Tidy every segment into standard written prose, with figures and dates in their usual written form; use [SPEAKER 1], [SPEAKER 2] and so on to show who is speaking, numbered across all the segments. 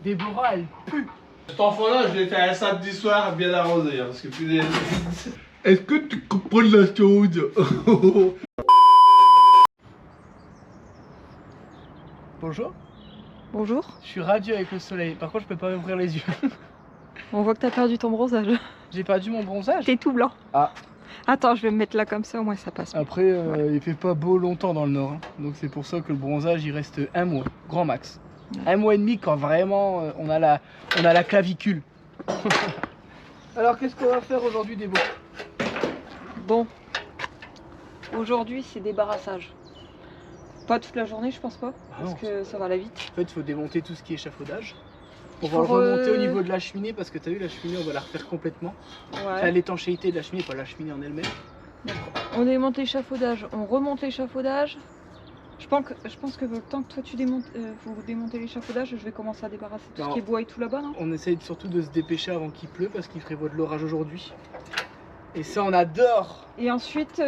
[SPEAKER 1] Déborah, elle pue.
[SPEAKER 2] Cet enfant-là, je l'ai fait un samedi soir bien arrosé, hein, parce que plus
[SPEAKER 3] Est-ce que tu comprends la chose?
[SPEAKER 1] Bonjour.
[SPEAKER 4] Bonjour.
[SPEAKER 1] Je suis radieux avec le soleil. Par contre, je peux pas ouvrir les yeux.
[SPEAKER 4] On voit que t'as perdu ton bronzage.
[SPEAKER 1] J'ai perdu mon bronzage.
[SPEAKER 4] T'es tout blanc.
[SPEAKER 1] Ah.
[SPEAKER 4] Attends, je vais me mettre là comme ça, au moins ça passe.
[SPEAKER 1] Après, il fait pas beau longtemps dans le nord. Hein. Donc c'est pour ça que le bronzage, il reste un mois, grand max. Un mois et demi quand vraiment on a la clavicule. Alors qu'est-ce qu'on va faire aujourd'hui, Débo?
[SPEAKER 4] Bon. Aujourd'hui, c'est débarrassage. Pas toute la journée, je pense pas. Parce
[SPEAKER 1] non,
[SPEAKER 4] que ça va aller vite.
[SPEAKER 1] En fait, il faut démonter tout ce qui est échafaudage. On va
[SPEAKER 4] Pour,
[SPEAKER 1] le remonter au niveau de la cheminée parce que tu as vu, la cheminée, on va la refaire complètement. Enfin,
[SPEAKER 4] Ouais.
[SPEAKER 1] l'étanchéité de la cheminée, pas la cheminée en elle-même.
[SPEAKER 4] On démonte l'échafaudage, on remonte l'échafaudage. Je pense que le temps que toi tu démontes, vous démontez l'échafaudage, je vais commencer à débarrasser tout
[SPEAKER 1] Non.
[SPEAKER 4] ce qui est bois et tout là-bas, non?
[SPEAKER 1] On essaye surtout de se dépêcher avant qu'il pleut parce qu'il prévoit de l'orage aujourd'hui. Et ça, on adore.
[SPEAKER 4] Et ensuite,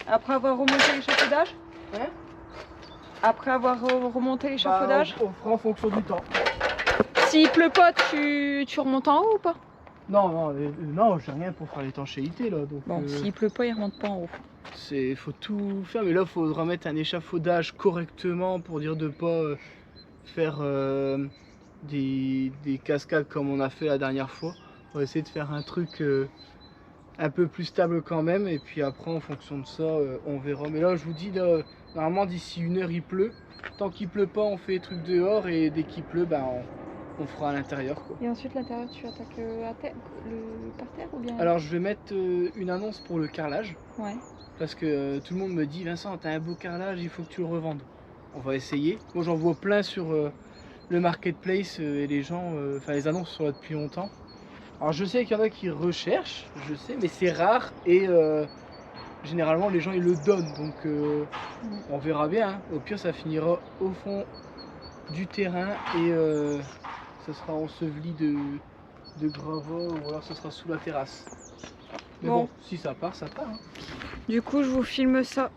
[SPEAKER 4] après avoir remonté l'échafaudage,
[SPEAKER 1] Hein?
[SPEAKER 4] après avoir remonté l'échafaudage,
[SPEAKER 1] On fera en fonction du temps.
[SPEAKER 4] s'il pleut pas, tu remontes en haut ou pas?
[SPEAKER 1] Non, j'ai rien pour faire l'étanchéité là. Donc,
[SPEAKER 4] Bon, s'il pleut pas, il remonte pas en haut.
[SPEAKER 1] faut tout faire, mais là, il faudra mettre un échafaudage correctement pour dire de pas faire des cascades comme on a fait la dernière fois. On va essayer de faire un truc un peu plus stable quand même, et puis après, en fonction de ça, on verra. Mais là, je vous dis, là, normalement, d'ici 1 heure, il pleut. Tant qu'il pleut pas, on fait les trucs dehors, et dès qu'il pleut, ben, on fera à l'intérieur, quoi.
[SPEAKER 4] Et ensuite, l'intérieur, tu attaques à terre, le parterre ou bien?
[SPEAKER 1] Alors, je vais mettre une annonce pour le carrelage.
[SPEAKER 4] Ouais.
[SPEAKER 1] Parce que tout le monde me dit, Vincent, t'as un beau carrelage, il faut que tu le revendes. On va essayer. Moi, j'en vois plein sur le marketplace et les gens, enfin les annonces sont là depuis longtemps. Alors, je sais qu'il y en a qui recherchent, je sais, mais c'est rare et généralement les gens ils le donnent. Donc, on verra bien. Hein. Au pire, ça finira au fond du terrain et ça sera enseveli de gravats ou alors ça sera sous la terrasse. Mais bon, si ça part, ça part. Hein.
[SPEAKER 4] Du coup, je vous filme ça.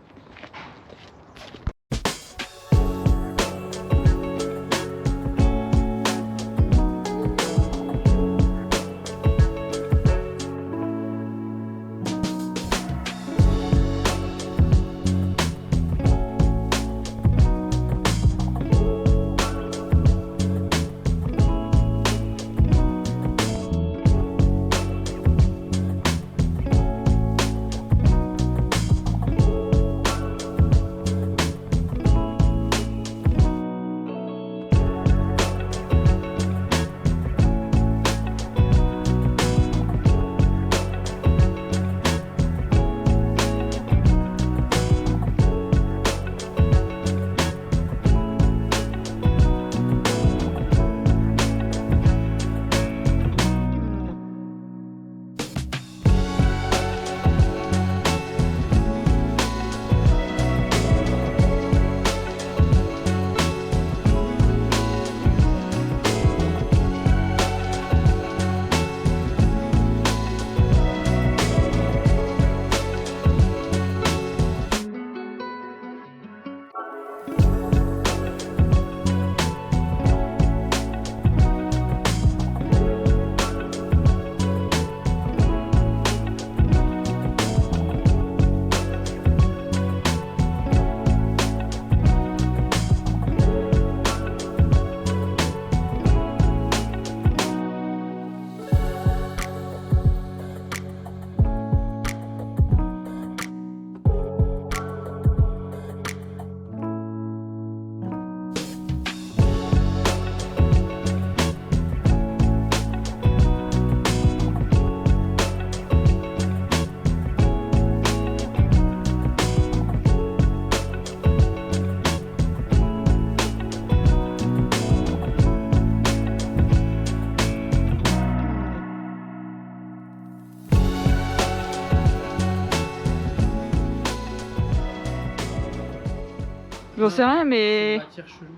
[SPEAKER 4] J'en sais rien, mais.
[SPEAKER 1] C'est une matière chelou.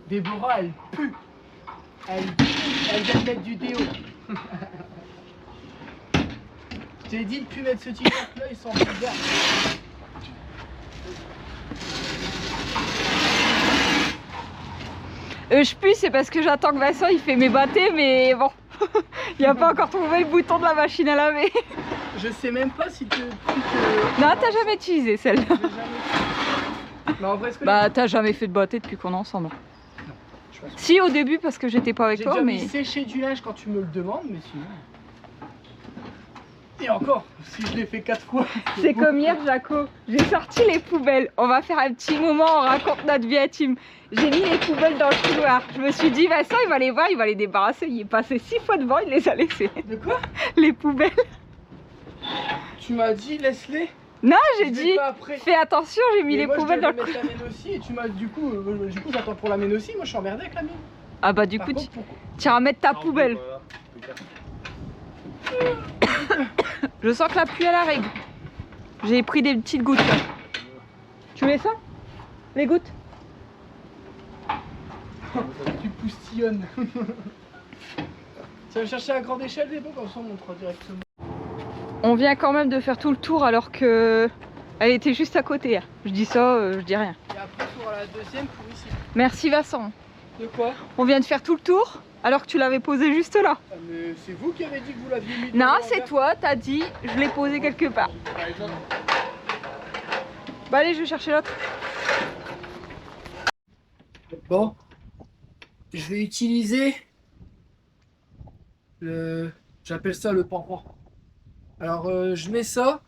[SPEAKER 1] Déborah, elle pue. Elle vient de mettre du déo. Je t'ai dit de plus mettre ce t-shirt là, ils sont bizarres.
[SPEAKER 4] Je pue, c'est parce que j'attends que Vincent il fait mes bâtés, mais bon, il a pas encore trouvé le bouton de la machine à laver.
[SPEAKER 1] Je sais même pas si tu...
[SPEAKER 4] Non, t'as jamais utilisé celle-là.
[SPEAKER 1] J'ai jamais... Mais en vrai, est-ce que...
[SPEAKER 4] Bah, t'as jamais fait de bâté depuis qu'on est ensemble.
[SPEAKER 1] je pense pas.
[SPEAKER 4] Si, au début, parce que j'étais pas avec
[SPEAKER 1] J'ai
[SPEAKER 4] toi,
[SPEAKER 1] déjà
[SPEAKER 4] mais...
[SPEAKER 1] mis sécher du linge quand tu me le demandes, mais sinon... Et encore, si je l'ai fait 4 fois...
[SPEAKER 4] C'est comme hier, Jaco. J'ai sorti les poubelles. On va faire un petit moment, on raconte notre vie intime. J'ai mis les poubelles dans le couloir. Je me suis dit, Vincent, il va les voir, il va les débarrasser. Il est passé 6 fois devant, il les a laissés.
[SPEAKER 1] De quoi?
[SPEAKER 4] Les poubelles.
[SPEAKER 1] Tu m'as dit, laisse-les.
[SPEAKER 4] Non, j'ai
[SPEAKER 1] Je vais
[SPEAKER 4] dit,
[SPEAKER 1] pas après.
[SPEAKER 4] fais attention, j'ai mis
[SPEAKER 1] Et
[SPEAKER 4] les
[SPEAKER 1] moi,
[SPEAKER 4] poubelles
[SPEAKER 1] je
[SPEAKER 4] dans le
[SPEAKER 1] devais
[SPEAKER 4] couloir.
[SPEAKER 1] mettre la mienne aussi, et tu m'as du coup j'attends pour la mienne aussi. Moi, je suis emmerdé avec la mienne.
[SPEAKER 4] Ah bah du
[SPEAKER 1] Par
[SPEAKER 4] coup,
[SPEAKER 1] contre, pourquoi
[SPEAKER 4] tu iras mettre ta
[SPEAKER 2] Ah,
[SPEAKER 4] poubelle.
[SPEAKER 2] voilà.
[SPEAKER 4] Je sens que la pluie, elle arrive. J'ai pris des petites gouttes. Là. Tu les sens? Les gouttes?
[SPEAKER 1] Tu poustillonnes. Tu vas chercher à grande échelle des bons, comme ça on montrera directement.
[SPEAKER 4] On vient quand même de faire tout le tour alors que elle était juste à côté. Je dis ça, je dis rien.
[SPEAKER 1] Et après, tu auras la deuxième pour ici.
[SPEAKER 4] Merci Vincent.
[SPEAKER 1] De quoi?
[SPEAKER 4] On vient de faire tout le tour alors que tu l'avais posé juste là.
[SPEAKER 1] Ah, mais c'est vous qui avez dit que vous l'aviez mis.
[SPEAKER 4] Non,
[SPEAKER 1] dans
[SPEAKER 4] c'est
[SPEAKER 1] l'envers.
[SPEAKER 4] toi, t'as dit, je l'ai posé quelque part. Bah allez, je vais chercher l'autre.
[SPEAKER 1] Bon, je vais utiliser j'appelle ça le pampan. Alors je mets ça,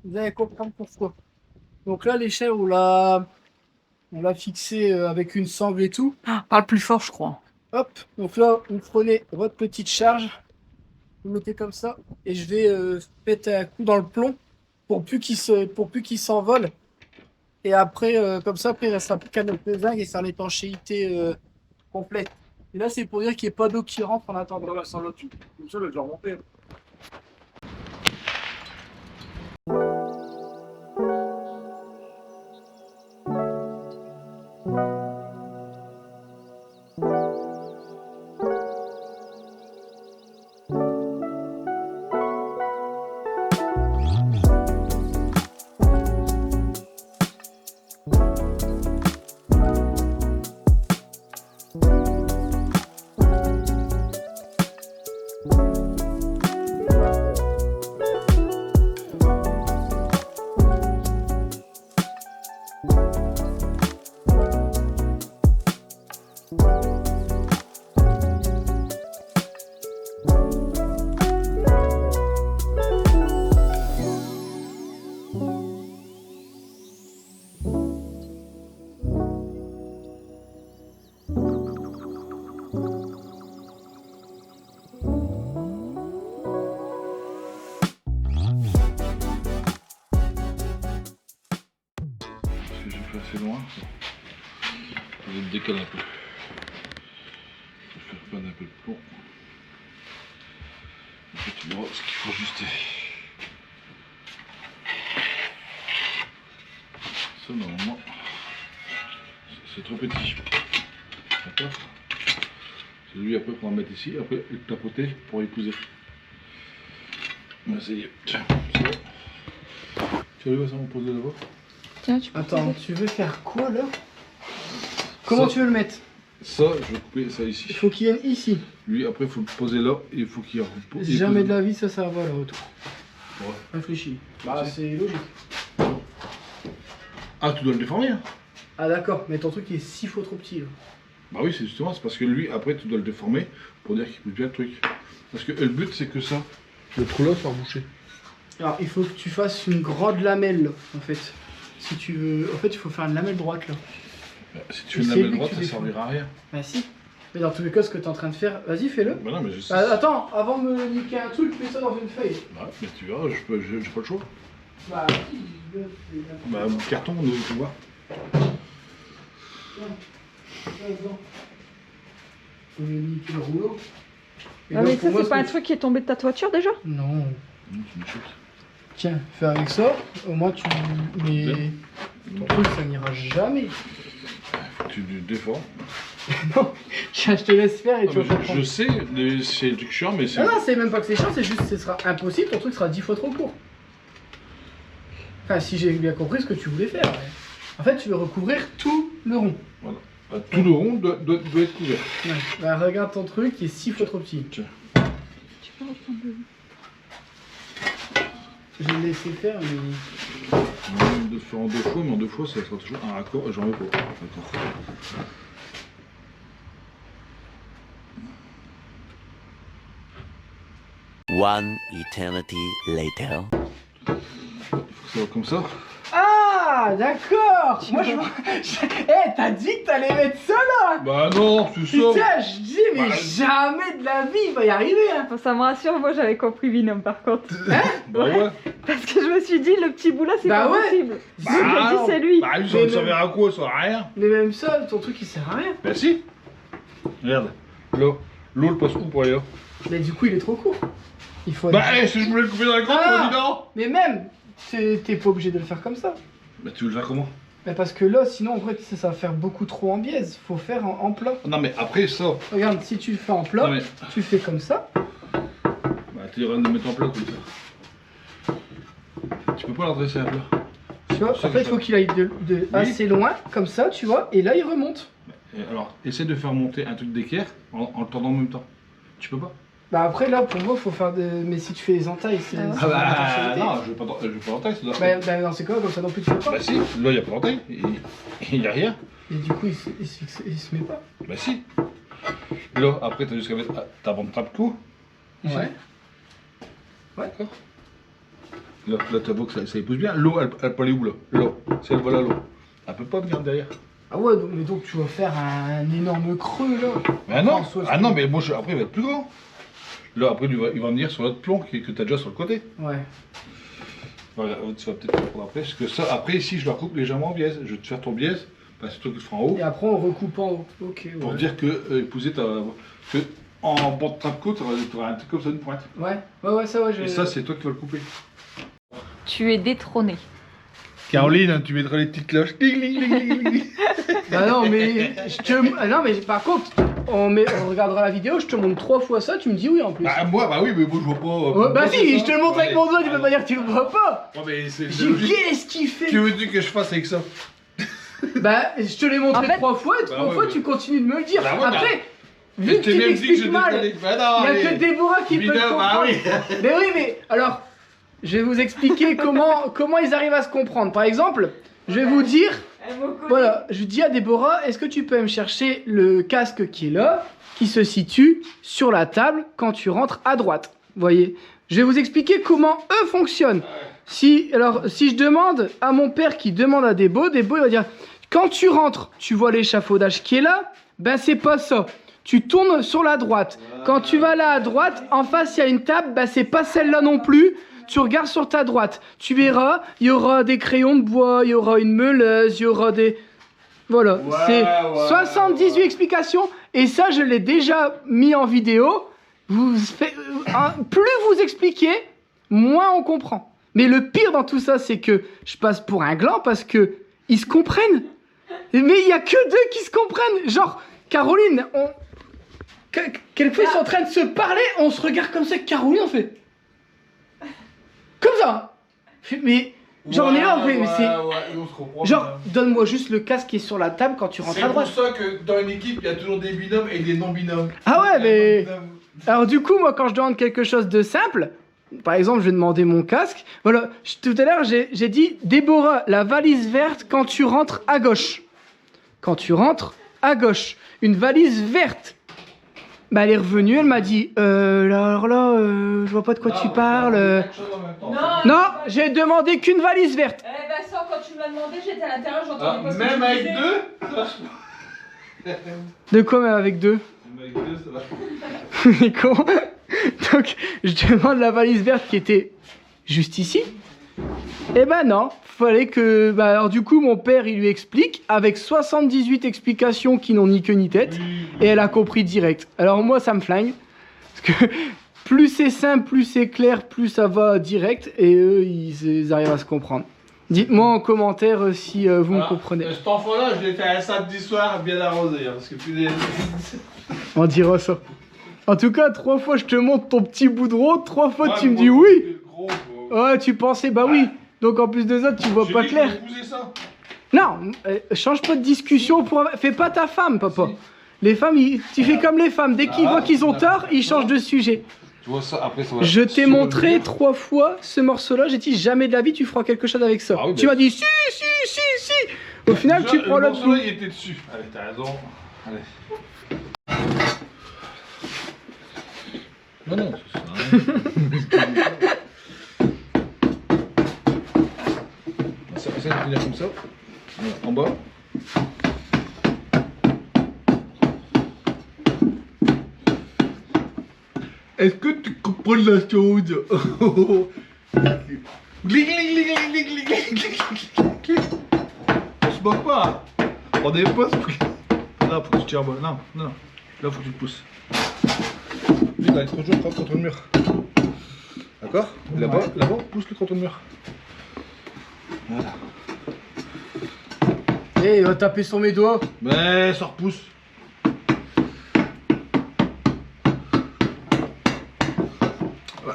[SPEAKER 1] vous allez comprendre pourquoi. Donc là l'échelle on l'a fixée avec une sangle et tout.
[SPEAKER 4] Parle plus fort, je crois.
[SPEAKER 1] Hop, donc là vous prenez votre petite charge, vous mettez comme ça et je vais mettre un coup dans le plomb pour plus qu'il s'envole. Et après, comme ça, après il restera plus qu'à notre zinc et ça a l'étanchéité complète. Et là, c'est pour dire qu'il n'y ait pas d'eau qui rentre en attendant.
[SPEAKER 2] Voilà, sans l'autre, comme ça, elle est déjà remontée. assez loin. Je vais le décaler un peu. Je vais faire prendre un peu de plomb. Après tu verras ce qu'il faut ajuster. Ça normalement c'est trop petit. D'accord. C'est lui après qu'on va mettre ici, après le tapoter pour épouser. On va essayer. Tiens, c'est bon. Tu vas voir ça, on pose là-bas.
[SPEAKER 4] Tiens, tu peux
[SPEAKER 1] Attends,
[SPEAKER 4] poser.
[SPEAKER 1] tu veux faire quoi là? Comment
[SPEAKER 2] Ça,
[SPEAKER 1] tu veux le mettre?
[SPEAKER 2] Ça, je vais couper ça ici.
[SPEAKER 1] Il faut qu'il vienne ici.
[SPEAKER 2] Lui, après, il faut le poser là et il faut qu'il repose.
[SPEAKER 1] Jamais de la vie ça va là autour.
[SPEAKER 2] Ouais.
[SPEAKER 1] Réfléchis. Bah c'est logique.
[SPEAKER 2] Ah, tu dois le déformer hein?
[SPEAKER 1] Ah d'accord, mais ton truc il est 6 fois trop petit là.
[SPEAKER 2] Bah oui, c'est justement, c'est parce que lui, après, tu dois le déformer pour dire qu'il pousse bien le truc. Parce que le but, c'est que ça, le trou là soit rebouché.
[SPEAKER 1] Alors il faut que tu fasses une grande lamelle là, en fait. Si tu veux. En fait il faut faire une lamelle droite là.
[SPEAKER 2] Bah, si tu fais une
[SPEAKER 1] C'est
[SPEAKER 2] lamelle
[SPEAKER 1] lui
[SPEAKER 2] droite,
[SPEAKER 1] que
[SPEAKER 2] ça
[SPEAKER 1] tu
[SPEAKER 2] servira à rien.
[SPEAKER 1] Bah si. Mais dans tous les cas ce que tu es en train de faire, vas-y fais-le.
[SPEAKER 2] Bah non, mais je sais.
[SPEAKER 1] Attends, avant de me niquer un truc, mets ça dans une feuille.
[SPEAKER 2] Ouais, mais tu verras, j'ai pas le choix.
[SPEAKER 1] Bah si, je veux.
[SPEAKER 2] Bah, carton, on doit voir.
[SPEAKER 1] Faut me niquer le rouleau. Et
[SPEAKER 4] Ah
[SPEAKER 1] donc,
[SPEAKER 4] mais
[SPEAKER 1] pour
[SPEAKER 4] ça
[SPEAKER 1] moi,
[SPEAKER 4] c'est
[SPEAKER 1] ce
[SPEAKER 4] pas un
[SPEAKER 1] que-
[SPEAKER 4] truc qui est tombé de ta toiture déjà?
[SPEAKER 1] Non.
[SPEAKER 2] C'est une chose.
[SPEAKER 1] Tiens, fais avec ça, au moins tu. Mais. Ton truc ça n'ira jamais.
[SPEAKER 2] Faut que tu le déformes.
[SPEAKER 1] Non, je te laisse faire et
[SPEAKER 2] Ah,
[SPEAKER 1] tu vas
[SPEAKER 2] mais
[SPEAKER 1] comprendre.
[SPEAKER 2] je sais, c'est du chiant, mais c'est.
[SPEAKER 1] Ah non, c'est même pas que c'est chiant, c'est juste que ce sera impossible, ton truc sera 10 fois trop court. Enfin, si j'ai bien compris ce que tu voulais faire. Ouais. En fait, tu veux recouvrir tout le rond.
[SPEAKER 2] Voilà. Bah, tout le rond doit être couvert.
[SPEAKER 1] Ouais. Bah, regarde ton truc, il est 6 fois trop petit.
[SPEAKER 2] Tiens.
[SPEAKER 4] Tu peux reprendre le...
[SPEAKER 1] Je l'ai laissé faire, mais.
[SPEAKER 2] De le faire en 2 fois, mais en 2 fois, ça sera toujours un raccord. J'en veux pas. D'accord.
[SPEAKER 5] One eternity later.
[SPEAKER 2] Il faut que ça va comme ça.
[SPEAKER 1] Ah, d'accord. Moi, Eh, t'as dit que t'allais mettre ça là.
[SPEAKER 2] Bah non, c'est ça.
[SPEAKER 1] Putain, je dis, mais
[SPEAKER 2] Bah,
[SPEAKER 1] jamais de la vie il va y arriver. Hein.
[SPEAKER 4] Bon, ça me rassure, moi j'avais compris Binôme par contre.
[SPEAKER 2] Bah ouais.
[SPEAKER 4] Parce que je me suis dit, le petit bout là, c'est
[SPEAKER 1] Bah
[SPEAKER 4] pas
[SPEAKER 1] ouais.
[SPEAKER 4] possible.
[SPEAKER 2] Bah,
[SPEAKER 4] Donc j'ai dit, c'est lui.
[SPEAKER 2] Bah lui, ça
[SPEAKER 1] Mais
[SPEAKER 2] me servira à quoi? Ça sert à rien.
[SPEAKER 1] Mais même ça, ton truc il sert à rien.
[SPEAKER 2] Bah si. Regarde. Là. L'eau, elle passe où pour aller là?
[SPEAKER 1] Mais du coup, il est trop court. Il faut.
[SPEAKER 2] Bah si je voulais le couper dans la côte,
[SPEAKER 1] Ah.
[SPEAKER 2] on dit non.
[SPEAKER 1] Mais même, t'es pas obligé de le faire comme ça.
[SPEAKER 2] Bah tu veux le faire comment?
[SPEAKER 1] Mais parce que là, sinon, en fait, ça va faire beaucoup trop en biaise. Faut faire en plat.
[SPEAKER 2] Non mais après ça.
[SPEAKER 1] Regarde, si tu le fais en plat,
[SPEAKER 2] Non mais.
[SPEAKER 1] tu fais comme ça.
[SPEAKER 2] Bah t'es en train de mettre en plat comme ça. Tu peux pas l'adresser à plat.
[SPEAKER 1] Tu vois,
[SPEAKER 2] Ça
[SPEAKER 1] en
[SPEAKER 2] que
[SPEAKER 1] fait, il
[SPEAKER 2] ça-
[SPEAKER 1] faut qu'il aille de
[SPEAKER 2] Oui.
[SPEAKER 1] assez loin, comme ça, tu vois, et là, il remonte.
[SPEAKER 2] Et alors, essaie de faire monter un truc d'équerre en le tendant en même temps. Tu peux pas?
[SPEAKER 1] Bah après, là, pour moi, faut faire des... Mais si tu fais les entailles, c'est...
[SPEAKER 4] Ah ouais.
[SPEAKER 1] c'est
[SPEAKER 2] Ah
[SPEAKER 1] une
[SPEAKER 2] bah
[SPEAKER 1] étanchéité.
[SPEAKER 2] non, je veux pas l'entaille, ça doit.
[SPEAKER 1] Bah non, c'est quoi, comme ça non plus, tu fais pas.
[SPEAKER 2] Bah si, là y a pas d'entaille, il y a rien.
[SPEAKER 1] Et du coup, il se met pas.
[SPEAKER 2] Bah si. Là, après t'as juste qu'à mettre ta bande trappe-cou. Ici.
[SPEAKER 1] Ouais.
[SPEAKER 2] D'accord. Là tu vois que ça épouse bien. L'eau, elle peut aller où là? Là, si elle va là, l'eau. Elle peut pas venir derrière.
[SPEAKER 1] Ah ouais, mais donc tu vas faire un énorme creux, là.
[SPEAKER 2] Bah non,
[SPEAKER 1] François,
[SPEAKER 2] ah non, mais moi après il va être plus grand. Là, après il va venir sur l'autre plomb que t'as déjà sur le côté.
[SPEAKER 1] Ouais.
[SPEAKER 2] Voilà, tu vas peut-être le prendre après, parce que ça, après ici je le recoupe légèrement en biaise. Je vais te faire ton biaise, bah, c'est toi qui le feras en haut.
[SPEAKER 1] Et après, on recoupe en haut. Ok,
[SPEAKER 2] Pour
[SPEAKER 1] ouais.
[SPEAKER 2] dire que épouser que en bord de trappe-côte, t'auras un truc comme ça, une pointe.
[SPEAKER 1] Ouais, ça, ouais,
[SPEAKER 2] Et ça, c'est toi qui vas le couper.
[SPEAKER 4] Tu es détrôné.
[SPEAKER 3] Caroline, tu mettras les petites cloches. Ding, ding, ding, ding, ding.
[SPEAKER 1] Bah non, mais non, mais par contre, on regardera la vidéo, je te montre 3 fois ça, tu me dis oui en plus.
[SPEAKER 2] Bah oui, mais moi je vois pas.
[SPEAKER 1] Ouais, bah
[SPEAKER 2] moi,
[SPEAKER 1] si,
[SPEAKER 2] c'est
[SPEAKER 1] je
[SPEAKER 2] ça.
[SPEAKER 1] te le montre avec
[SPEAKER 2] Ouais,
[SPEAKER 1] mon doigt, tu
[SPEAKER 2] mais-
[SPEAKER 1] peux pas dire que tu le vois pas.
[SPEAKER 2] Ouais, mais c'est
[SPEAKER 1] J'ai
[SPEAKER 2] logique.
[SPEAKER 1] qu'est-ce qu'il fait?
[SPEAKER 2] Que veux-tu que je fasse avec ça?
[SPEAKER 1] Bah, je te l'ai montré
[SPEAKER 4] En fait-
[SPEAKER 1] 3 fois, et 3
[SPEAKER 2] Bah ouais,
[SPEAKER 1] fois
[SPEAKER 2] mais-
[SPEAKER 1] tu continues de me le dire.
[SPEAKER 2] Bah ouais,
[SPEAKER 1] Après, vu
[SPEAKER 2] Je
[SPEAKER 1] que
[SPEAKER 2] t'ai
[SPEAKER 1] tu
[SPEAKER 2] même dit que je
[SPEAKER 1] t'expliques mal,
[SPEAKER 2] déconne.
[SPEAKER 1] il
[SPEAKER 2] Bah non,
[SPEAKER 1] y a
[SPEAKER 2] allez.
[SPEAKER 1] que Déborah qui peut le
[SPEAKER 2] Bidon, bah
[SPEAKER 1] comprendre.
[SPEAKER 2] oui.
[SPEAKER 1] Mais oui, mais alors, je vais vous expliquer comment ils arrivent à se comprendre. Par exemple, je vais vous dire, voilà, je dis à Déborah, est-ce que tu peux me chercher le casque qui est là, qui se situe sur la table quand tu rentres à droite. Vous voyez? Je vais vous expliquer comment eux fonctionnent. Si je demande à mon père qui demande à Débo, il va dire, quand tu rentres, tu vois l'échafaudage qui est là, ben c'est pas ça. Tu tournes sur la droite. Quand tu vas là à droite, en face il y a une table, ben c'est pas celle-là non plus. Tu regardes sur ta droite, tu verras, il y aura des crayons de bois, il y aura une meuleuse, il y aura des... Voilà,
[SPEAKER 2] Ouais,
[SPEAKER 1] c'est
[SPEAKER 2] ouais,
[SPEAKER 1] 78 explications, et ça je l'ai déjà mis en vidéo. Plus vous expliquez, moins on comprend. Mais le pire dans tout ça, c'est que je passe pour un gland parce que ils se comprennent. Mais il y a que deux qui se comprennent. Genre, Caroline, quelquefois ils sont en train de se parler, on se regarde comme ça avec Caroline, on fait... Comme ça. Mais genre on est là, on fait... mais c'est...
[SPEAKER 2] on se comprend.
[SPEAKER 1] Genre, donne-moi juste le casque qui est sur la table quand tu rentres
[SPEAKER 3] C'est
[SPEAKER 1] à
[SPEAKER 3] pour
[SPEAKER 1] droite.
[SPEAKER 3] ça que dans une équipe, il y a toujours des binômes et des non-binômes.
[SPEAKER 1] Ah ouais, mais...
[SPEAKER 3] Non-binômes.
[SPEAKER 1] Alors du coup, moi, quand je demande quelque chose de simple, par exemple, je vais demander mon casque. Voilà, tout à l'heure, j'ai dit, Déborah, la valise verte quand tu rentres à gauche. Quand tu rentres à gauche. Une valise verte. Bah, elle est revenue, elle m'a dit, alors là, je vois pas de quoi tu parles. Non, j'ai demandé qu'une valise verte.
[SPEAKER 4] Eh Vincent, quand tu m'as demandé, j'étais à l'intérieur, j'entendais pas ce que
[SPEAKER 3] Même
[SPEAKER 4] tu
[SPEAKER 3] avec
[SPEAKER 4] disais.
[SPEAKER 3] deux
[SPEAKER 1] De quoi, même avec deux?
[SPEAKER 2] Avec deux, ça va.
[SPEAKER 1] Il est con. Donc, je demande la valise verte qui était juste ici. Eh ben non, fallait que... Bah alors du coup, mon père, il lui explique, avec 78 explications qui n'ont ni queue ni tête, et elle a compris direct. Alors moi, ça me flingue, parce que plus c'est simple, plus c'est clair, plus ça va direct, et eux, ils arrivent à se comprendre. Dites-moi en commentaire si vous me comprenez.
[SPEAKER 3] Cet enfant-là, je l'ai fait un samedi soir bien arrosé. Hein, parce que plus
[SPEAKER 1] On dira ça. En tout cas, 3 fois je te montre ton petit bout de route, 3 fois tu me dis oui. Ouais, tu pensais, bah oui. Donc en plus de ça, tu vois pas clair. Non, change pas de discussion pour... Fais pas ta femme, papa. Les femmes, tu fais comme les femmes. Dès qu'ils voient qu'ils ont tort, ils changent de sujet.
[SPEAKER 2] Tu vois ça, après ça va...
[SPEAKER 1] Je t'ai montré 3 fois ce morceau-là. J'ai dit jamais de la vie tu feras quelque chose avec ça.
[SPEAKER 2] Ah oui,
[SPEAKER 1] tu
[SPEAKER 2] bah-
[SPEAKER 1] m'as dit si. Au final, tu prends l'autre
[SPEAKER 2] bout.
[SPEAKER 1] bout.
[SPEAKER 2] Il était dessus. Allez, t'as raison. Allez. Non, non, c'est ça. Ça, essaye de tenir comme ça. Voilà, en bas.
[SPEAKER 3] Est-ce que tu comprends la chose? Gling, gling, gling, gling, gling, gling, gling, gling. On se moque pas. On est pas sur... Là, faut que tu tires en bas. Non, non, non. Là, faut que tu te pousses. Lui, là, il est toujours contre le mur. D'accord? Là-bas, là-bas, pousse-le contre le mur. Voilà.
[SPEAKER 1] Eh, il va taper sur mes doigts.
[SPEAKER 3] Mais ça repousse.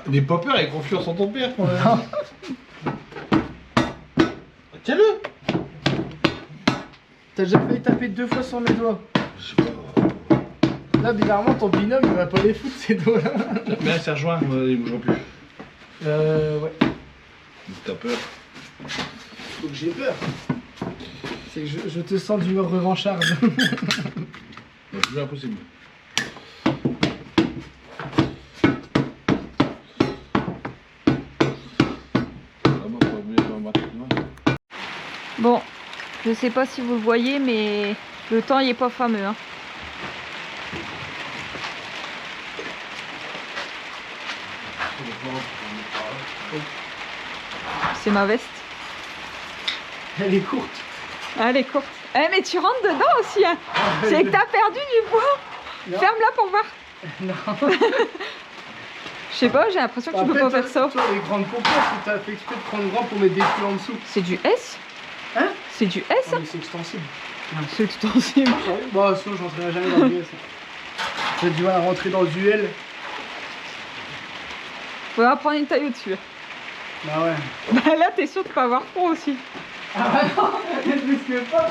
[SPEAKER 3] N'aie pas peur, il a confiance en ton père quand même. Tiens-le.
[SPEAKER 1] T'as déjà failli taper 2 fois sur mes doigts.
[SPEAKER 3] Je sais pas.
[SPEAKER 1] Là, bizarrement, ton binôme, il va pas les foutre ces doigts-là.
[SPEAKER 3] Mais là, ça rejoint, il bougera plus.
[SPEAKER 1] Ouais.
[SPEAKER 3] T'as peur.
[SPEAKER 1] Faut que j'ai peur. C'est que je te sens d'humeur revancharde.
[SPEAKER 3] C'est plus impossible.
[SPEAKER 4] Bon, je sais pas si vous le voyez, mais le temps il est pas fameux. Hein. C'est ma veste.
[SPEAKER 1] Elle est courte.
[SPEAKER 4] Ah, elle est courte. Eh, mais tu rentres dedans aussi. Hein. C'est que t'as perdu du poids.
[SPEAKER 1] Non.
[SPEAKER 4] Ferme-la pour voir.
[SPEAKER 1] Non.
[SPEAKER 4] Je sais pas, j'ai l'impression que tu peux pas faire ça.
[SPEAKER 1] Toi, les grandes compresses, t'as fait exprès de prendre grand pour mettre des culs en dessous.
[SPEAKER 4] C'est du S?
[SPEAKER 1] Hein?
[SPEAKER 4] C'est du S?
[SPEAKER 1] Oh, mais c'est extensible.
[SPEAKER 4] C'est extensible.
[SPEAKER 1] Bah, sinon, j'entrerai jamais dans le US. J'ai du mal à rentrer dans du L.
[SPEAKER 4] Faudra prendre une taille au-dessus.
[SPEAKER 1] Bah ouais.
[SPEAKER 4] Bah là, t'es sûr de pas avoir froid aussi.
[SPEAKER 1] Ah bah non, je risque pas.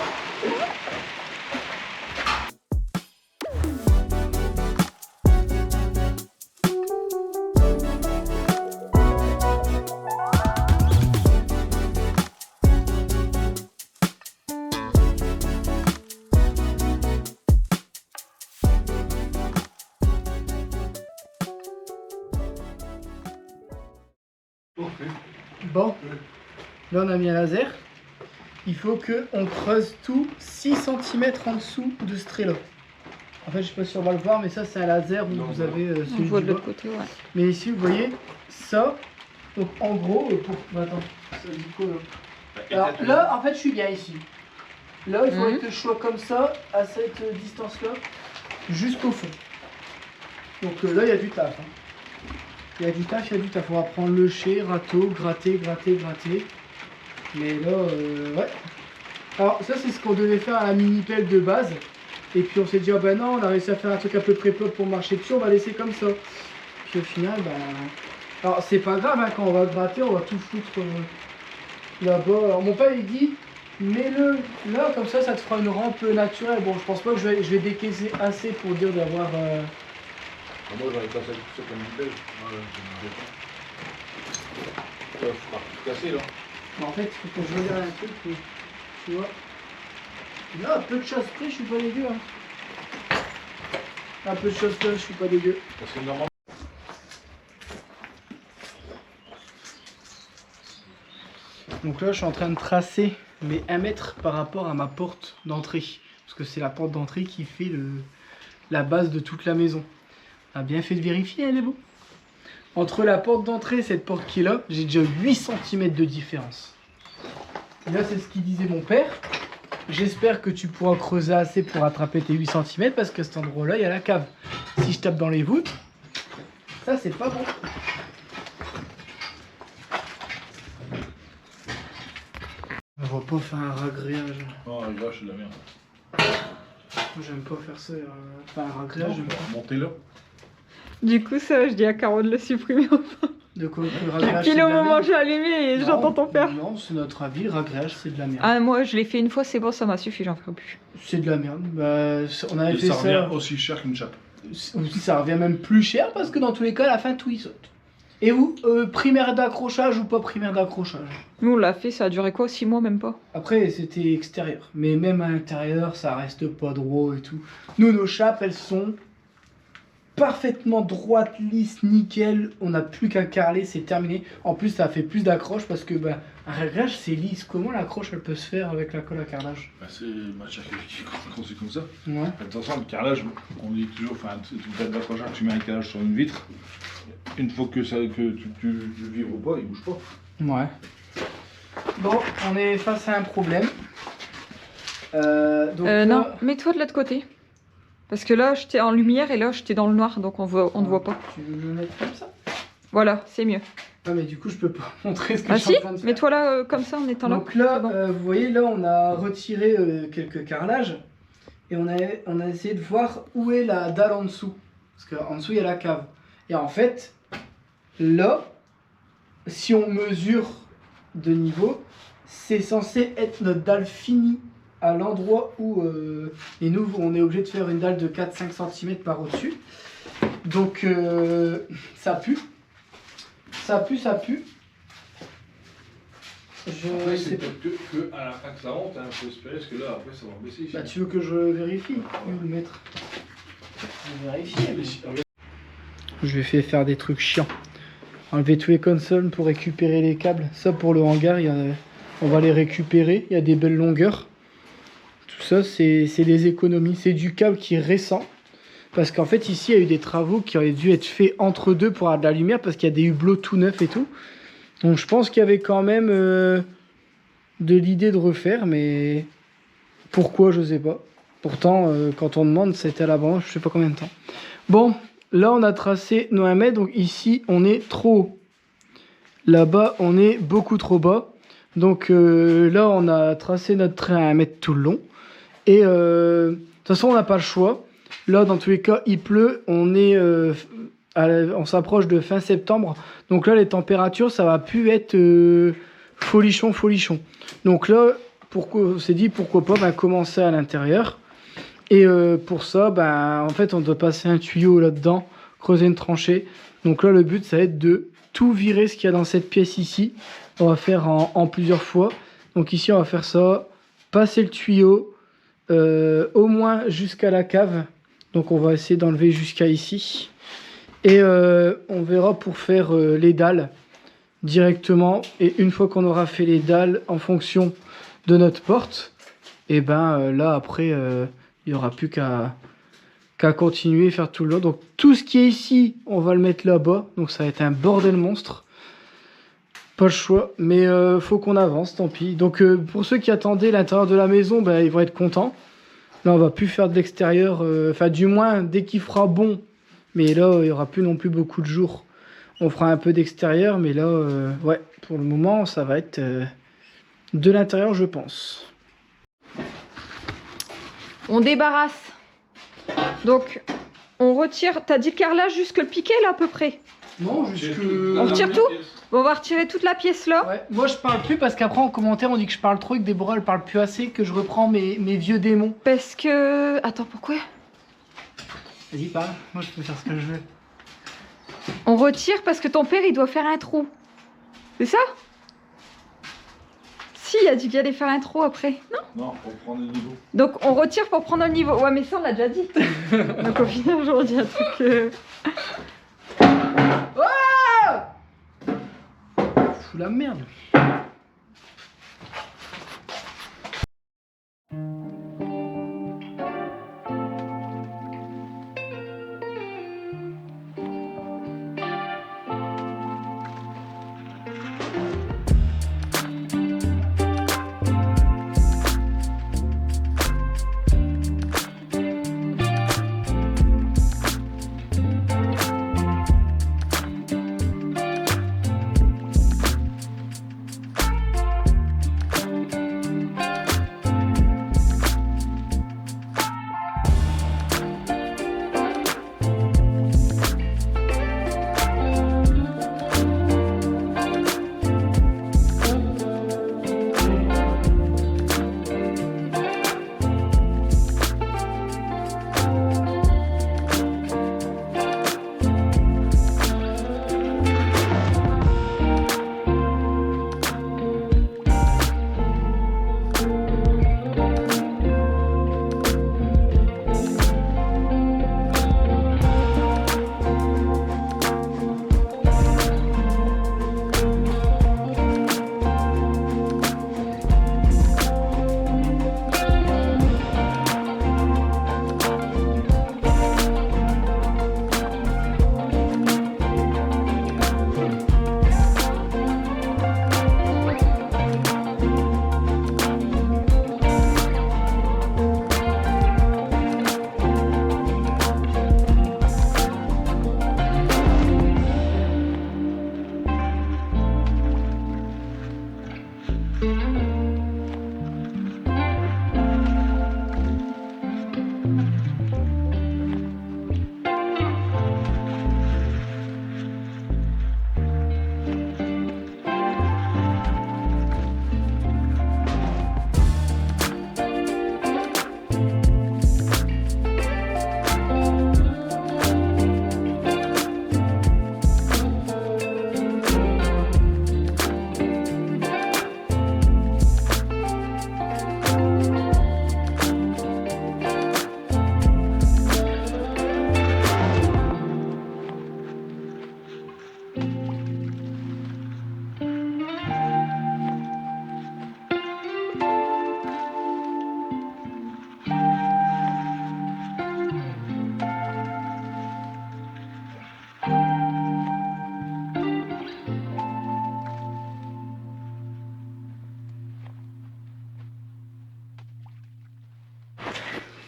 [SPEAKER 1] Bon, là on a mis un laser. Il faut qu'on creuse tout 6 cm en dessous de ce trait là. En fait, je sais pas si on va le voir, mais ça c'est un laser où vous avez
[SPEAKER 4] On
[SPEAKER 1] celui
[SPEAKER 4] voit
[SPEAKER 1] du
[SPEAKER 4] de
[SPEAKER 1] bas.
[SPEAKER 4] l'autre côté, ouais.
[SPEAKER 1] Mais ici, vous voyez, ça, donc en gros, pour... Attends, ça dit quoi là? Alors là, en fait, je suis bien ici. Là, il faudrait que je sois comme ça, à cette distance-là, jusqu'au fond. Donc là, il y a du taf. Hein. Il y a du taf, il y a du taf. On va prendre le chai, râteau, gratter. Mais là, ouais. Alors ça, c'est ce qu'on devait faire à la mini-pelle de base. Et puis on s'est dit, oh ben non, on a réussi à faire un truc à peu près plat pour marcher dessus, on va laisser comme ça. Puis au final, ben... Alors c'est pas grave, hein, quand on va gratter, on va tout foutre là-bas. Alors mon père il dit, mets-le là, comme ça, ça te fera une rampe naturelle. Bon, je pense pas que je vais décaisser assez pour dire d'avoir...
[SPEAKER 2] Moi j'aurais pas ça comme une belle. Ça va tout casser là.
[SPEAKER 1] Mais en fait, il faut que je regarde un truc, tu vois. Là, peu de choses près, je suis pas dégueu. Hein. Un peu de choses près, je suis pas dégueu.
[SPEAKER 2] Parce que normalement.
[SPEAKER 1] Donc là, je suis en train de tracer mes 1 mètre par rapport à ma porte d'entrée. Parce que c'est la porte d'entrée qui fait la base de toute la maison. On a bien fait de vérifier, elle est beau. Entre la porte d'entrée et cette porte qui est là, j'ai déjà 8 cm de différence. Et là, c'est ce qu'il disait mon père. J'espère que tu pourras creuser assez pour attraper tes 8 cm parce qu'à cet endroit-là, il y a la cave. Si je tape dans les voûtes, ça, c'est pas bon. On va pas faire un ragréage.
[SPEAKER 2] Oh, là, je suis de la merde.
[SPEAKER 1] Moi, j'aime pas faire ça. Faire un ragréage, j'aime pas.
[SPEAKER 2] Montez là.
[SPEAKER 4] Du coup, ça, je dis à Caro de le supprimer enfin.
[SPEAKER 1] De quoi que le ragréage,
[SPEAKER 4] Puis
[SPEAKER 1] c'est
[SPEAKER 4] le
[SPEAKER 1] de la
[SPEAKER 4] moment où
[SPEAKER 1] merde.
[SPEAKER 4] j'ai allumé et
[SPEAKER 1] Non,
[SPEAKER 4] j'entends ton père.
[SPEAKER 1] Non, c'est notre avis, le ragréage, c'est de la merde.
[SPEAKER 4] Ah, moi, je l'ai fait une fois, c'est bon, ça m'a suffi, j'en ferai plus.
[SPEAKER 1] C'est de la merde. Bah, on avait
[SPEAKER 3] Et
[SPEAKER 1] fait
[SPEAKER 3] ça
[SPEAKER 1] ça.
[SPEAKER 3] revient aussi cher qu'une chape.
[SPEAKER 1] Ça revient même plus cher parce que dans tous les cas, à la fin, tout y saute. Et vous, primaire d'accrochage ou pas primaire d'accrochage?
[SPEAKER 4] Nous, on l'a fait, ça a duré quoi, 6 mois, même pas.
[SPEAKER 1] Après, c'était extérieur. Mais même à l'intérieur, ça reste pas droit et tout. Nous, nos chapes, elles sont parfaitement droites, lisses, nickel. On n'a plus qu'à carreler, c'est terminé. En plus, ça fait plus d'accroche parce que bah, un réglage, c'est lisse. Comment l'accroche, elle peut se faire avec la colle à carrelage?
[SPEAKER 2] Bah, c'est matière qui construit comme ça.
[SPEAKER 1] Ouais.
[SPEAKER 2] Attention, le carrelage, on dit toujours, enfin, tu fais de l'accrochage, tu mets un carrelage sur une vitre. Une fois que tu le vibres pas, il bouge pas.
[SPEAKER 1] Ouais. Bon, on est face à un problème. Donc
[SPEAKER 4] Non,
[SPEAKER 1] là,
[SPEAKER 4] mets-toi de l'autre côté. Parce que là, j'étais en lumière et là, j'étais dans le noir, donc on ne voit pas.
[SPEAKER 1] Tu veux me mettre comme ça?
[SPEAKER 4] Voilà, c'est mieux.
[SPEAKER 1] Ah mais du coup je peux pas montrer ce que
[SPEAKER 4] Ah
[SPEAKER 1] je suis
[SPEAKER 4] si,
[SPEAKER 1] en train de faire.
[SPEAKER 4] mets-toi là, comme ça, en étant là.
[SPEAKER 1] Donc là,
[SPEAKER 4] c'est bon.
[SPEAKER 1] vous voyez là on a retiré quelques carrelages et on a essayé de voir où est la dalle en dessous. Parce qu'en dessous il y a la cave. Et en fait, là, si on mesure de niveau, c'est censé être notre dalle finie à l'endroit où... et nous on est obligé de faire une dalle de 4-5 cm par au-dessus. Donc ça pue. Ça pue, ça pue.
[SPEAKER 2] Après,
[SPEAKER 1] Je
[SPEAKER 2] c'est
[SPEAKER 1] sais pas.
[SPEAKER 2] peut-être que à la fin que ça monte, hein, faut espérer, parce que là, après, ça va baisser ici.
[SPEAKER 1] Bah tu veux que je vérifie? Où le mettre? Je vais vérifier. Je vais faire des trucs chiants. Enlever tous les consoles pour récupérer les câbles. Ça pour le hangar, on va les récupérer. Il y a des belles longueurs. Tout ça, c'est des économies. C'est du câble qui est récent. Parce qu'en fait, ici, il y a eu des travaux qui auraient dû être faits entre deux pour avoir de la lumière. Parce qu'il y a des hublots tout neufs et tout. Donc je pense qu'il y avait quand même de l'idée de refaire. Mais pourquoi, je sais pas. Pourtant, quand on demande, c'était à l'avant, je sais pas combien de temps. Bon, là, on a tracé nos 1 mètre. Donc ici, on est trop haut. Là-bas, on est beaucoup trop bas. Donc là, on a tracé notre trait à 1 mètre tout le long. Et de toute façon, on n'a pas le choix. Là, dans tous les cas, il pleut. On s'approche de fin septembre. Donc là, les températures, ça va plus être folichon. Donc là, on s'est dit, pourquoi pas commencer à l'intérieur. Et pour ça, en fait, on doit passer un tuyau là-dedans, creuser une tranchée. Donc là, le but, ça va être de tout virer ce qu'il y a dans cette pièce ici. On va faire en plusieurs fois. Donc ici, on va faire ça, passer le tuyau, au moins jusqu'à la cave. Donc on va essayer d'enlever jusqu'à ici. Et on verra pour faire les dalles directement. Et une fois qu'on aura fait les dalles en fonction de notre porte, et là après, il n'y aura plus qu'à continuer et faire tout le long. Donc tout ce qui est ici, on va le mettre là-bas. Donc ça va être un bordel monstre. Pas le choix, mais faut qu'on avance, tant pis. Donc pour ceux qui attendaient l'intérieur de la maison, ils vont être contents. Là, on va plus faire de l'extérieur, enfin du moins dès qu'il fera bon. Mais là, il n'y aura plus non plus beaucoup de jours. On fera un peu d'extérieur, mais là, ouais, pour le moment, ça va être de l'intérieur, je pense.
[SPEAKER 4] On débarrasse. Donc, on retire. T'as dit le carrelage jusque le piquet là à peu près.
[SPEAKER 1] Non, jusque...
[SPEAKER 4] On retire tout? Bon, on va retirer toute la pièce là.
[SPEAKER 1] Ouais, moi je parle plus parce qu'après en commentaire on dit que je parle trop et que Déborah elle parle plus assez, que je reprends mes vieux démons.
[SPEAKER 4] Parce que... Attends, pourquoi?
[SPEAKER 1] Vas-y, parle, moi je peux faire ce que je veux.
[SPEAKER 4] On retire parce que ton père il doit faire un trou. C'est ça? Si, il a dit qu'il allait faire un trou après. Non?
[SPEAKER 2] Non, pour prendre le niveau.
[SPEAKER 4] Donc on retire pour prendre le niveau. Ouais, mais ça on l'a déjà dit. Donc au final, aujourd'hui, un truc.
[SPEAKER 1] Fous la merde.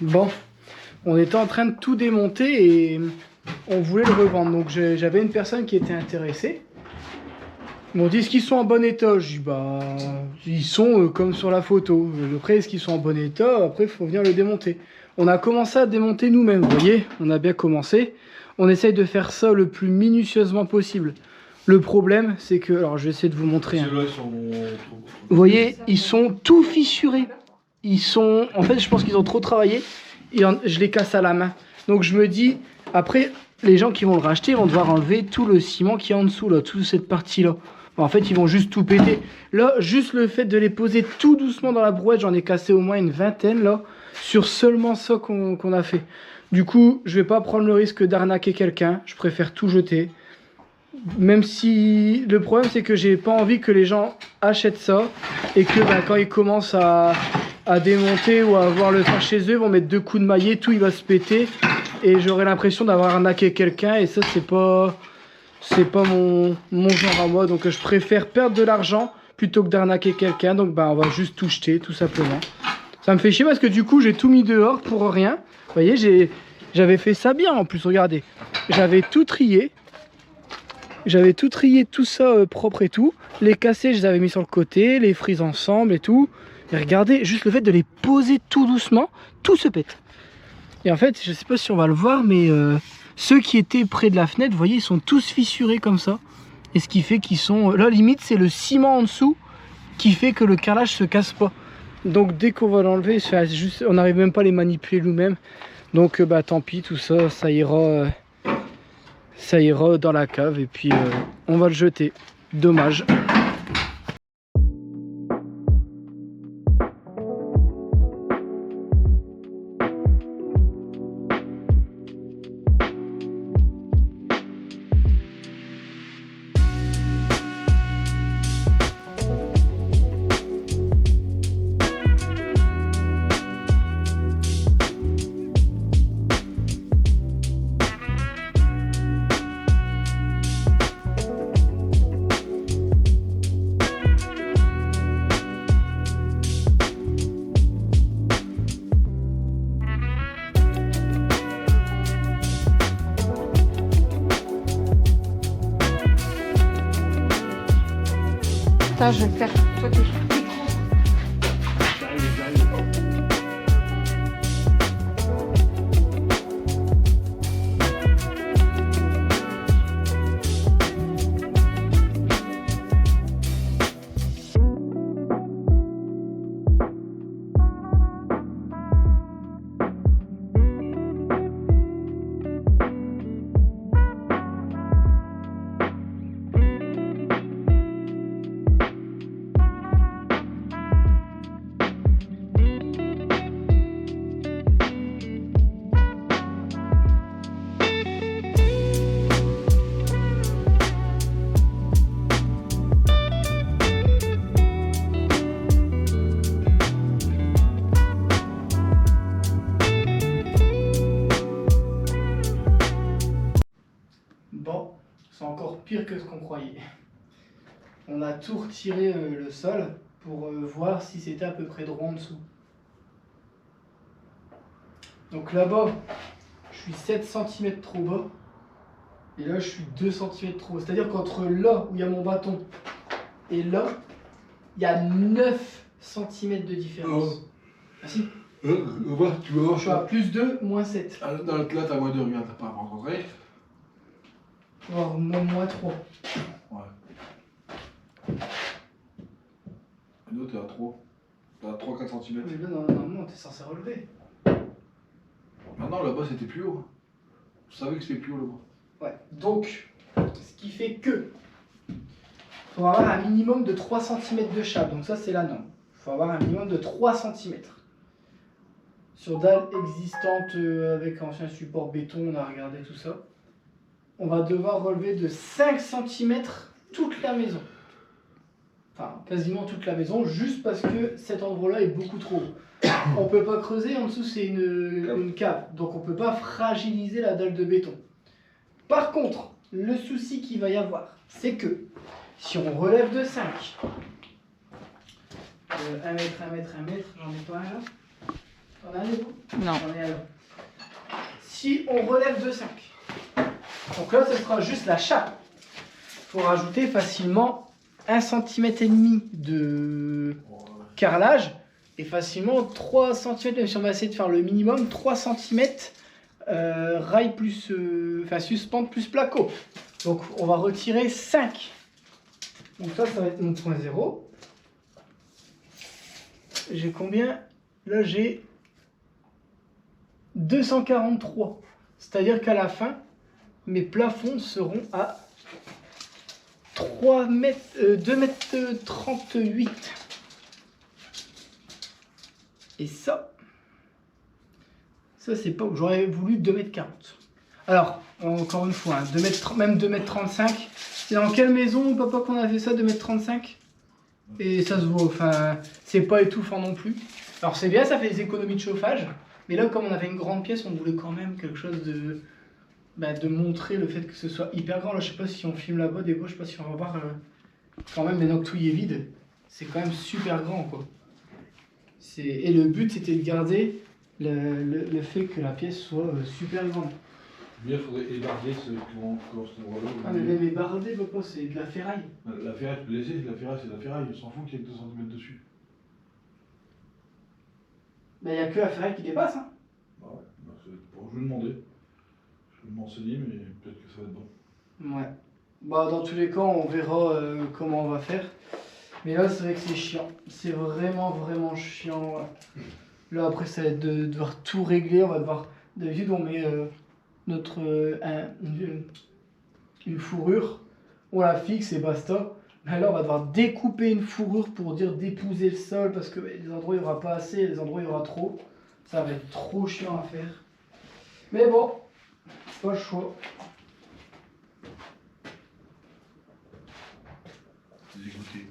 [SPEAKER 1] Bon, on était en train de tout démonter et on voulait le revendre. Donc j'avais une personne qui était intéressée. Ils m'ont dit est-ce qu'ils sont en bon état? Je dis bah ils sont comme sur la photo. Après est-ce qu'ils sont en bon état? Après il faut venir le démonter. On a commencé à démonter nous-mêmes, vous voyez, on a bien commencé. On essaye de faire ça le plus minutieusement possible. Le problème c'est que, alors je vais essayer de vous montrer. Hein.
[SPEAKER 2] Ceux-là, ils sont...
[SPEAKER 1] Vous voyez, ils sont tout fissurés. Ils sont, en fait je pense qu'ils ont trop travaillé. Et je les casse à la main. Donc je me dis, après les gens qui vont le racheter vont devoir enlever tout le ciment qui est en dessous, là, toute cette partie-là. En fait, ils vont juste tout péter. Là, juste le fait de les poser tout doucement dans la brouette, j'en ai cassé au moins une vingtaine, là, sur seulement ça qu'on a fait. Du coup, je vais pas prendre le risque d'arnaquer quelqu'un. Je préfère tout jeter. Même si le problème, c'est que j'ai pas envie que les gens achètent ça et que quand ils commencent à démonter ou à avoir le temps chez eux, ils vont mettre 2 coups de maillet, tout il va se péter. Et j'aurai l'impression d'avoir arnaqué quelqu'un et ça, c'est pas mon genre à moi, donc je préfère perdre de l'argent plutôt que d'arnaquer quelqu'un. Donc on va juste tout jeter tout simplement. Ça me fait chier parce que du coup j'ai tout mis dehors pour rien. Vous voyez, j'avais fait ça bien en plus, regardez. J'avais tout trié, tout ça propre et tout. Les cassés je les avais mis sur le côté, les frises ensemble et tout. Et regardez, juste le fait de les poser tout doucement, tout se pète. Et en fait, je sais pas si on va le voir, mais ceux qui étaient près de la fenêtre, vous voyez, ils sont tous fissurés comme ça. Et ce qui fait qu'ils sont... Là, limite, c'est le ciment en dessous qui fait que le carrelage se casse pas. Donc, dès qu'on va l'enlever, on n'arrive même pas à les manipuler nous-mêmes. Donc, tant pis, tout ça, ça ira dans la cave. Et puis, on va le jeter. Dommage.
[SPEAKER 4] Ça, je vais faire. Toi, t'es...
[SPEAKER 1] Bon, c'est encore pire que ce qu'on croyait. On a tout retiré le sol pour voir si c'était à peu près droit en dessous. Donc là-bas, je suis 7 cm trop bas. Et là, je suis 2 cm trop haut. C'est-à-dire qu'entre là où il y a mon bâton et là, il y a 9 cm de différence.
[SPEAKER 2] Oh.
[SPEAKER 1] Ah si,
[SPEAKER 2] tu vas voir.
[SPEAKER 1] je suis à plus 2, moins 7.
[SPEAKER 2] Dans le là, t'as moins 2, regarde, t'as pas rencontré.
[SPEAKER 1] Voire moins 3.
[SPEAKER 2] Ouais. Et l'autre, t'es à 3. T'es à 3-4 cm.
[SPEAKER 1] Mais là, normalement, t'es censé relever.
[SPEAKER 2] Maintenant, là-bas, c'était plus haut. Je savais que c'était plus haut là-bas.
[SPEAKER 1] Ouais, donc, ce qui fait que il faut avoir un minimum de 3 cm de chape. Donc ça, c'est la norme. Il faut avoir un minimum de 3 cm. Sur dalle existante avec ancien support béton, on a regardé tout ça. On va devoir relever de 5 cm toute la maison. Enfin, quasiment toute la maison, juste parce que cet endroit-là est beaucoup trop haut. On ne peut pas creuser, en dessous c'est une cave. Donc on ne peut pas fragiliser la dalle de béton. Par contre, le souci qu'il va y avoir, c'est que si on relève de 5, 1 mètre, 1 mètre, 1 mètre, j'en ai pas un là. On a un vous?
[SPEAKER 4] Non.
[SPEAKER 1] On est à l'heure. Si on relève de 5, donc là ce sera juste la chape. Il faut rajouter facilement 1,5 cm de carrelage et facilement 3 cm, même si on va essayer de faire le minimum, 3 cm rail plus, suspente plus placo. Donc on va retirer 5. Donc ça va être mon point 0. J'ai combien? Là j'ai 243. C'est-à-dire qu'à la fin, mes plafonds seront à 2,38 m. Et ça c'est pas où j'aurais voulu 2,40 m. Alors, encore une fois, hein, même 2,35 m. C'est dans quelle maison, papa, qu'on a fait ça, 2,35 m? Et ça se voit, enfin, c'est pas étouffant non plus. Alors c'est bien, ça fait des économies de chauffage. Mais là, comme on avait une grande pièce, on voulait quand même quelque chose de montrer le fait que ce soit hyper grand. Là, je sais pas si on filme là-bas, des fois, je sais pas si on va voir quand même, maintenant que tout y est vide, c'est quand même super grand, quoi. Et le but, c'était de garder le fait que la pièce soit super grande.
[SPEAKER 2] Bien, il faudrait ébarder ce endroit-là.
[SPEAKER 1] Ah, mais même ébarder, papa, c'est de la ferraille.
[SPEAKER 2] La ferraille, tu peux laisser, la ferraille, c'est de la ferraille, on s'en fout qu'il y ait que 2 cm dessus.
[SPEAKER 1] Mais il n'y a que la ferraille qui dépasse, hein.
[SPEAKER 2] Bah ouais, je vais demander. Je vais m'enseigner, mais peut-être que ça va être bon.
[SPEAKER 1] Ouais. Bah, dans tous les cas, on verra comment on va faire. Mais là, c'est vrai que c'est chiant. C'est vraiment chiant. Là, après, ça va être de devoir tout régler. On va devoir... D'habitude, on met une fourrure. On la fixe et basta. Mais là, on va devoir découper une fourrure pour dire d'épouser le sol. Parce que les endroits, il n'y aura pas assez. Les endroits, il y aura trop. Ça va être trop chiant à faire. Mais bon, pas le choix.
[SPEAKER 2] Dégoûté.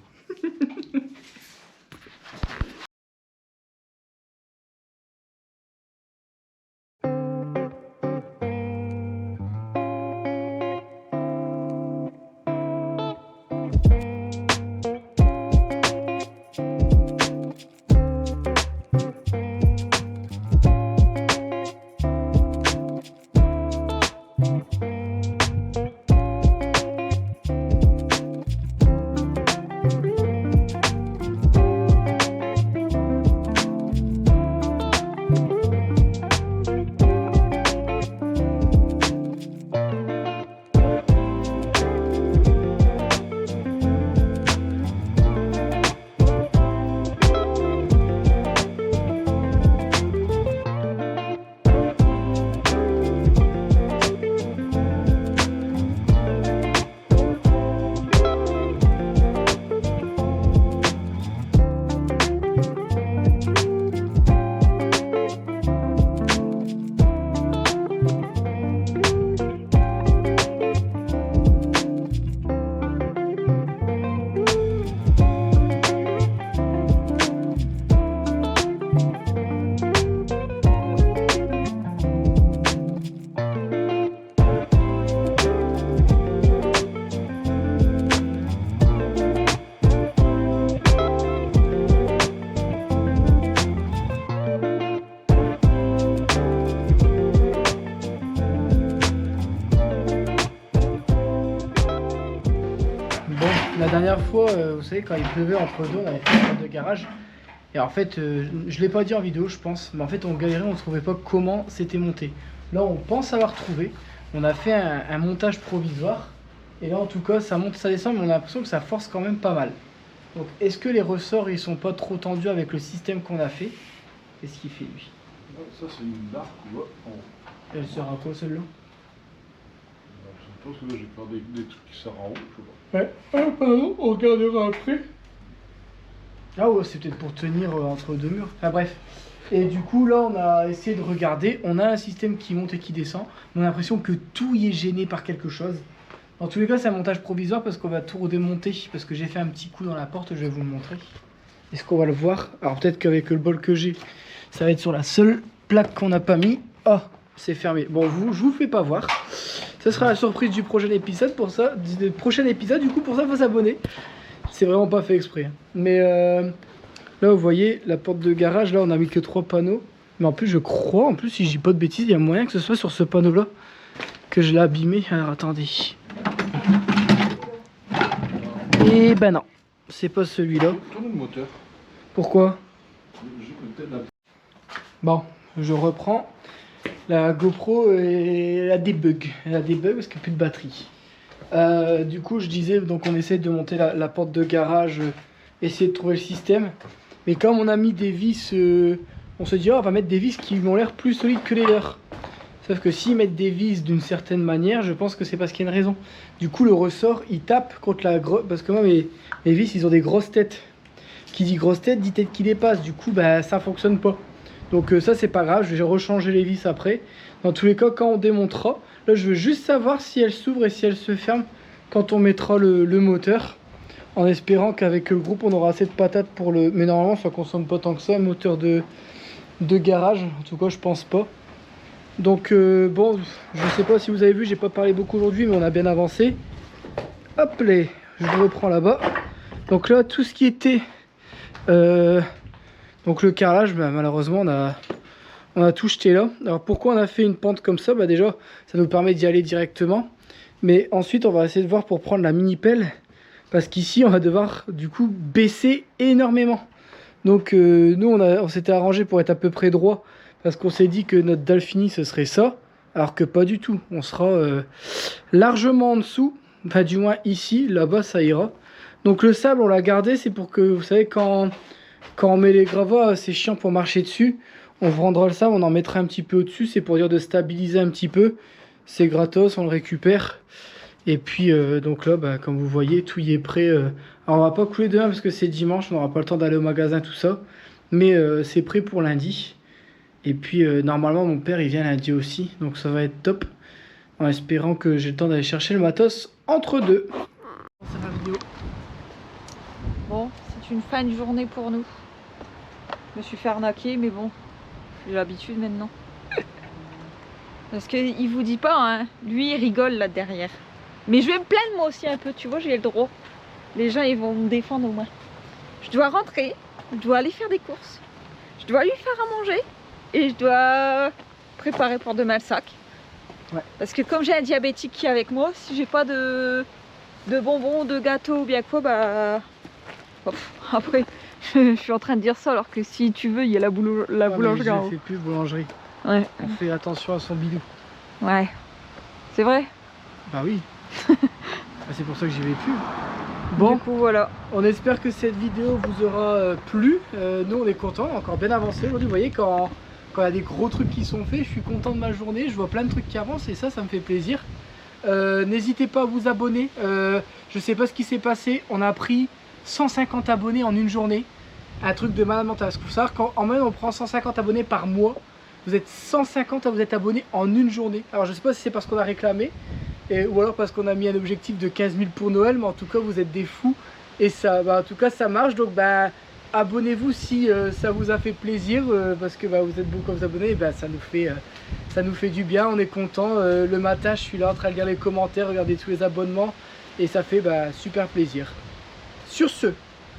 [SPEAKER 1] La dernière fois, vous savez, quand il pleuvait entre deux, on avait fait une porte de garage. Et en fait, je l'ai pas dit en vidéo, je pense, mais en fait, on galérait, on trouvait pas comment c'était monté. Là, on pense avoir trouvé. On a fait un montage provisoire. Et là, en tout cas, ça monte, ça descend, mais on a l'impression que ça force quand même pas mal. Donc, est-ce que les ressorts, ils sont pas trop tendus avec le système qu'on a fait? Qu'est-ce qu'il fait, lui?
[SPEAKER 2] Ça, c'est une barre qu'on voit en...
[SPEAKER 1] Elle sert à quoi, celle-là?
[SPEAKER 2] Je pense que là, je vais faire des trucs qui servent en haut, je sais pas.
[SPEAKER 1] Ouais, pardon, on regardera après. Ah ouais, c'est peut-être pour tenir entre deux murs. Enfin bref. Et du coup, là, on a essayé de regarder. On a un système qui monte et qui descend. On a l'impression que tout y est gêné par quelque chose. Dans tous les cas, c'est un montage provisoire parce qu'on va tout redémonter. Parce que j'ai fait un petit coup dans la porte, je vais vous le montrer. Est-ce qu'on va le voir? Alors peut-être qu'avec le bol que j'ai, ça va être sur la seule plaque qu'on n'a pas mis. Ah, c'est fermé. Bon, je vous fais pas voir. Ce sera la surprise du prochain épisode. Pour ça, du prochain épisode, du coup, pour ça, il faut s'abonner. C'est vraiment pas fait exprès. Mais là, vous voyez, la porte de garage, là, on a mis que 3 panneaux. Mais en plus, je crois, en plus, si je dis pas de bêtises, il y a moyen que ce soit sur ce panneau-là que je l'ai abîmé. Alors, attendez. Et ben non, c'est pas celui-là.
[SPEAKER 2] Tourne le moteur.
[SPEAKER 1] Pourquoi?
[SPEAKER 2] Peut-être la-
[SPEAKER 1] Bon, je reprends. La GoPro, elle a des bugs. Elle a des bugs parce qu'il n'y a plus de batterie. Du coup, je disais, donc on essaie de monter la porte de garage, essayer de trouver le système. Mais comme on a mis des vis, on se dit, oh, on va mettre des vis qui ont l'air plus solides que les leurs. Sauf que s'ils mettent des vis d'une certaine manière, je pense que c'est parce qu'il y a une raison. Du coup, le ressort, il tape contre la grosse... Parce que moi, mes vis, ils ont des grosses têtes. Qui dit grosse tête, dit tête qui dépasse. Du coup, bah, ça fonctionne pas. Donc ça, c'est pas grave. Je vais rechanger les vis après. Dans tous les cas, quand on démontera, là, je veux juste savoir si elle s'ouvre et si elle se ferme quand on mettra le moteur. En espérant qu'avec le groupe, on aura assez de patates pour le... Mais normalement, ça consomme pas tant que ça, un moteur de garage. En tout cas, je pense pas. Donc bon, je sais pas si vous avez vu, j'ai pas parlé beaucoup aujourd'hui, mais on a bien avancé. Hop là, je reprends là-bas. Donc là, tout ce qui était donc le carrelage, bah, malheureusement on a tout jeté là. Alors pourquoi on a fait une pente comme ça? Bah déjà, ça nous permet d'y aller directement. Mais ensuite, on va essayer de voir pour prendre la mini pelle, parce qu'ici on va devoir du coup baisser énormément. Donc nous on s'était arrangé pour être à peu près droit, parce qu'on s'est dit que notre dalle finie ce serait ça, alors que pas du tout. On sera largement en dessous, enfin du moins ici, là-bas ça ira. Donc le sable on l'a gardé, c'est pour que, vous savez, quand on met les gravats, c'est chiant pour marcher dessus. On prendra le sable, on en mettra un petit peu au-dessus, c'est pour dire de stabiliser un petit peu. C'est gratos, on le récupère. Et puis donc là, bah, comme vous voyez, tout y est prêt. Alors on va pas couler demain parce que c'est dimanche, on n'aura pas le temps d'aller au magasin, tout ça. Mais c'est prêt pour lundi. Et puis normalement mon père il vient lundi aussi, donc ça va être top. En espérant que j'ai le temps d'aller chercher le matos entre deux. C'est la vidéo.
[SPEAKER 4] Bon, c'est une fin de journée pour nous. Je me suis fait arnaquer, mais bon, j'ai l'habitude maintenant. Parce qu'il vous dit pas, hein, lui il rigole là derrière. Mais je vais me plaindre moi aussi un peu, tu vois, j'ai le droit. Les gens ils vont me défendre au moins. Je dois rentrer, je dois aller faire des courses, je dois lui faire à manger et je dois préparer pour demain le sac.
[SPEAKER 1] Ouais.
[SPEAKER 4] Parce que comme j'ai un diabétique qui est avec moi, si j'ai pas de bonbons, de gâteaux ou bien quoi, bah... Bon, après, je suis en train de dire ça alors que si tu veux, il y a la boulangerie en
[SPEAKER 1] Je
[SPEAKER 4] haut.
[SPEAKER 1] fais plus boulangerie.
[SPEAKER 4] Ouais.
[SPEAKER 1] On fait attention à son bidou.
[SPEAKER 4] Ouais. C'est vrai.
[SPEAKER 1] Bah oui. Bah, c'est pour ça que j'y vais plus. Bon,
[SPEAKER 4] Du coup, voilà.
[SPEAKER 1] on espère que cette vidéo vous aura plu. Nous on est contents, on a encore bien avancé aujourd'hui. Vous voyez, quand il y a des gros trucs qui sont faits, je suis content de ma journée. Je vois plein de trucs qui avancent et ça me fait plaisir. N'hésitez pas à vous abonner. Je sais pas ce qui s'est passé. On a pris 150 abonnés en une journée. Un truc de malade mental. Parce qu'il faut savoir qu'en moyenne on prend 150 abonnés par mois. Vous êtes 150 à vous être abonnés en une journée. Alors je sais pas si c'est parce qu'on a réclamé ou alors parce qu'on a mis un objectif de 15 000 pour Noël, mais en tout cas vous êtes des fous et ça, bah, en tout cas ça marche. Donc bah, abonnez-vous si ça vous a fait plaisir, parce que bah, vous êtes beaucoup à vous abonner, bah, ça nous fait du bien, on est content. Le matin je suis là en train de lire les commentaires, regarder tous les abonnements et ça fait bah, super plaisir. Sur ce,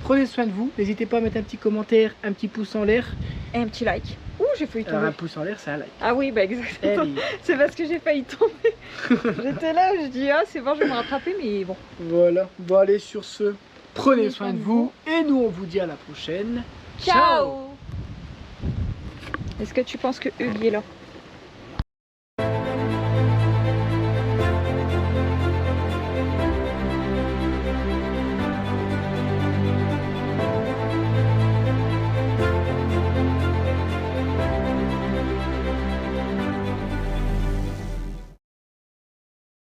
[SPEAKER 1] prenez soin de vous, n'hésitez pas à mettre un petit commentaire, un petit pouce en l'air.
[SPEAKER 4] Et un petit like. Ouh, j'ai failli tomber.
[SPEAKER 1] Alors un pouce en l'air c'est un like.
[SPEAKER 4] Ah oui, bah exactement.
[SPEAKER 1] Allez.
[SPEAKER 4] C'est parce que j'ai failli tomber. J'étais là, je dis, ah c'est bon, je vais me rattraper, mais bon.
[SPEAKER 1] Voilà, bon allez, sur ce, prenez soin de vous et nous on vous dit à la prochaine.
[SPEAKER 4] Ciao. Est-ce que tu penses que Hugues est là?